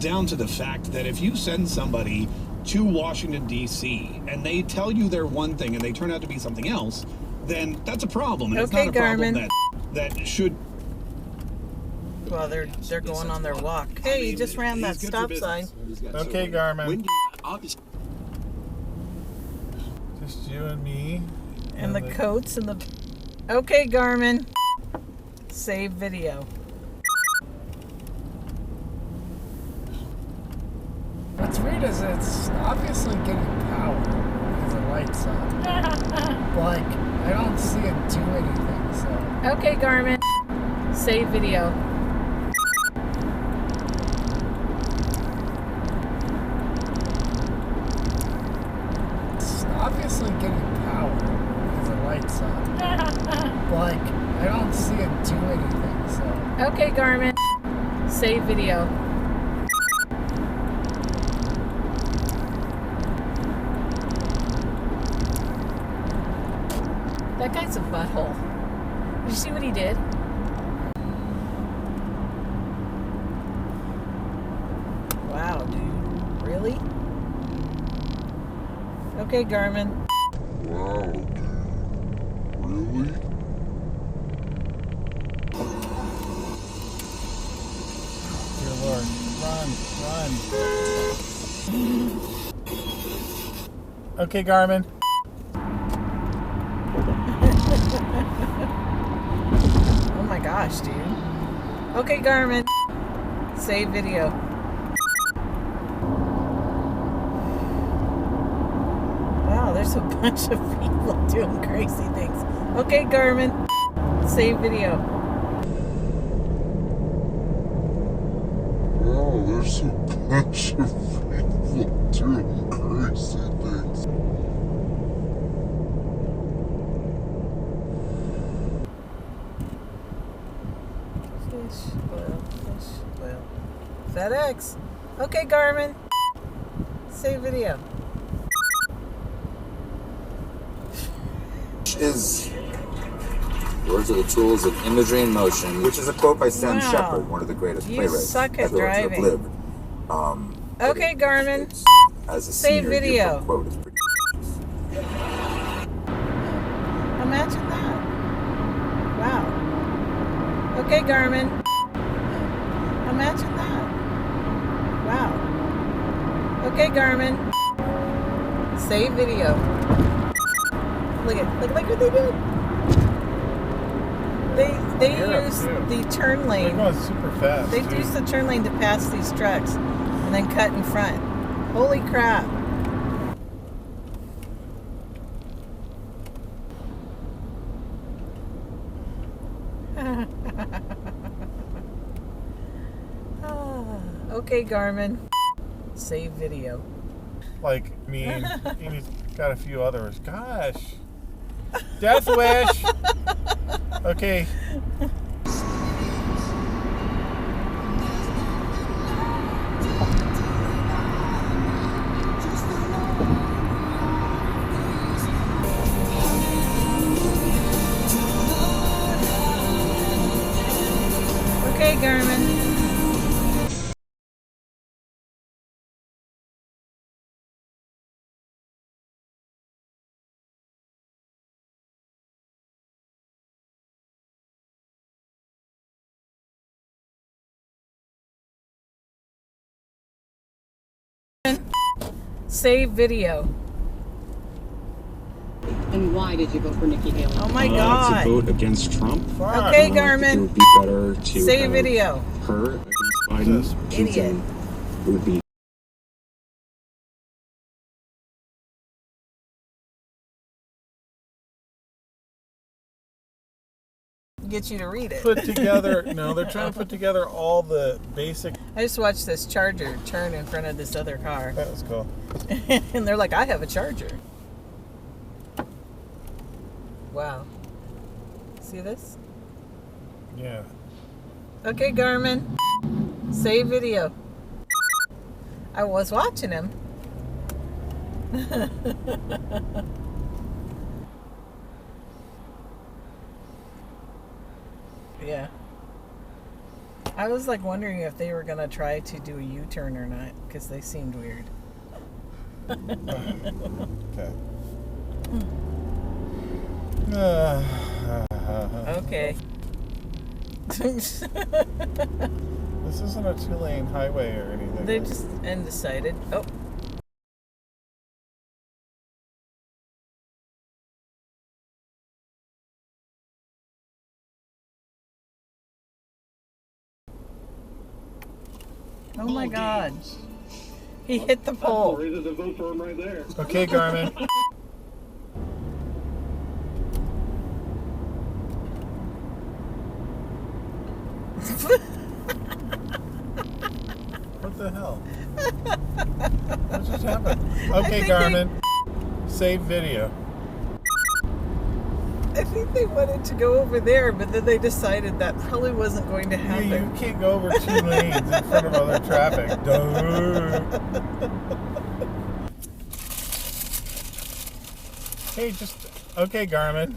down to the fact that if you send somebody to Washington, D.C., and they tell you they're one thing and they turn out to be something else, then that's a problem. And Okay, it's not a Garmin. problem that should... Well, they're going on their walk. Hey, you just ran that stop sign. Okay, Garmin. Just Just you and me. And the coats and the... Okay, Garmin. Save video. What's weird is it's obviously getting power because the light's on. Like, I don't see it do anything, so... Okay, Garmin. Save video. It's obviously getting power because the light's on. Like, I don't see it do anything, so... Okay, Garmin. Save video. That guy's a butthole. Did you see what he did? Wow, dude. Really? Okay, Garmin. Wow, dude. Really? Dear Lord. Run. Okay, Garmin. Oh my gosh, dude. Okay, Garmin. Save video. Wow, there's a bunch of people doing crazy things. Okay, Garmin. Save video. Wow, there's a bunch of people doing crazy things. Fish oil. FedEx. Okay, Garmin. Save video. Is words are the tools of imagery and motion, which is a quote by Sam Wow. Shepard, one of the greatest You playwrights suck at ever to have driving. lived. Okay, Garmin. It's, as a Save senior video. yearbook quote, is pretty. Imagine that. Wow. Okay, Garmin. Imagine that. Wow. Okay, Garmin. Save video. Look what they did. They Yeah, use too. the turn They're lane. going super fast. They too. use the turn lane to pass these trucks and then cut in front. Holy crap. Okay, Garmin. Save video. Like me and he's got a few others. Gosh. Death Wish. Okay. Okay, Garmin. Save video. And why did you vote for Nikki Haley? Oh my To God. vote against Trump. Okay, It Garmin. would be better to Save have video. her against Biden. Idiot. It would be Get you to read it. Put together. No, they're trying to put together all the basic. I just watched this Charger turn in front of this other car. That was cool. And they're like, I have a Charger. Wow. See this? Yeah. Okay, Garmin. Save video. I was watching him. Yeah. I was like wondering if they were gonna try to do a U-turn or not, because they seemed weird. Okay. Okay. This isn't a 2-lane highway or anything. They like just undecided. Oh. Oh my God. He hit the pole. Ready to vote for him right there. Okay, Garmin. What the hell? What just happened? Okay, Garmin. Save video. I think they wanted to go over there, but then they decided that probably wasn't going to happen. You can't go over 2 lanes in front of other traffic. Duh. Hey, okay, Garmin.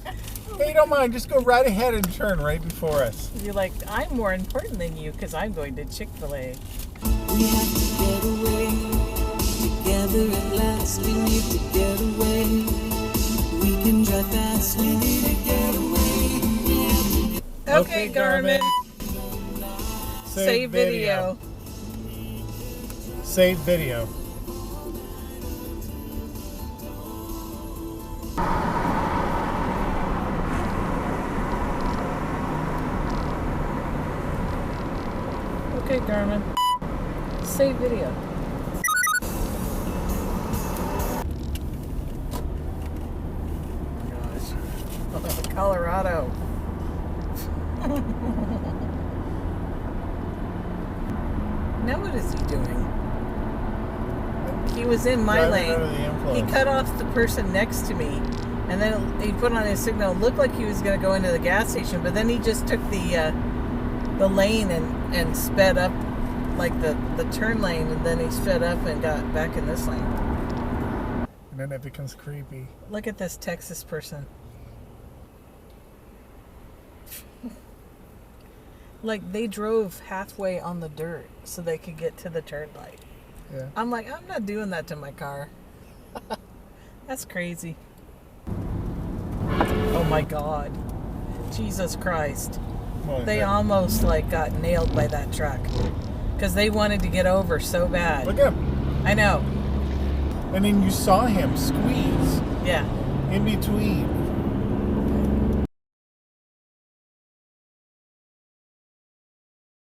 Hey, don't mind. Just go right ahead and turn right before us. You're like, I'm more important than you because I'm going to Chick-fil-A. We have to get away. Together at last, we need to get away. We can drive fast, we need to get away. Okay, Garmin. Save video. Save video. Okay, Garmin. Save video. Gosh. Colorado. Now what is he doing? He was in my Driving under the lane. influence. He cut off the person next to me. And then he put on his signal. It looked like he was going to go into the gas station, but then he just took the lane and sped up, like the turn lane, and then he sped up and got back in this lane. And then it becomes creepy. Look at this Texas person. Like, they drove halfway on the dirt so they could get to the turn light. Yeah. I'm like, I'm not doing that to my car. That's crazy. Oh my God. Jesus Christ. They almost like got nailed by that truck because they wanted to get over so bad. Look at him. I know. And then you saw him squeeze Yeah. in between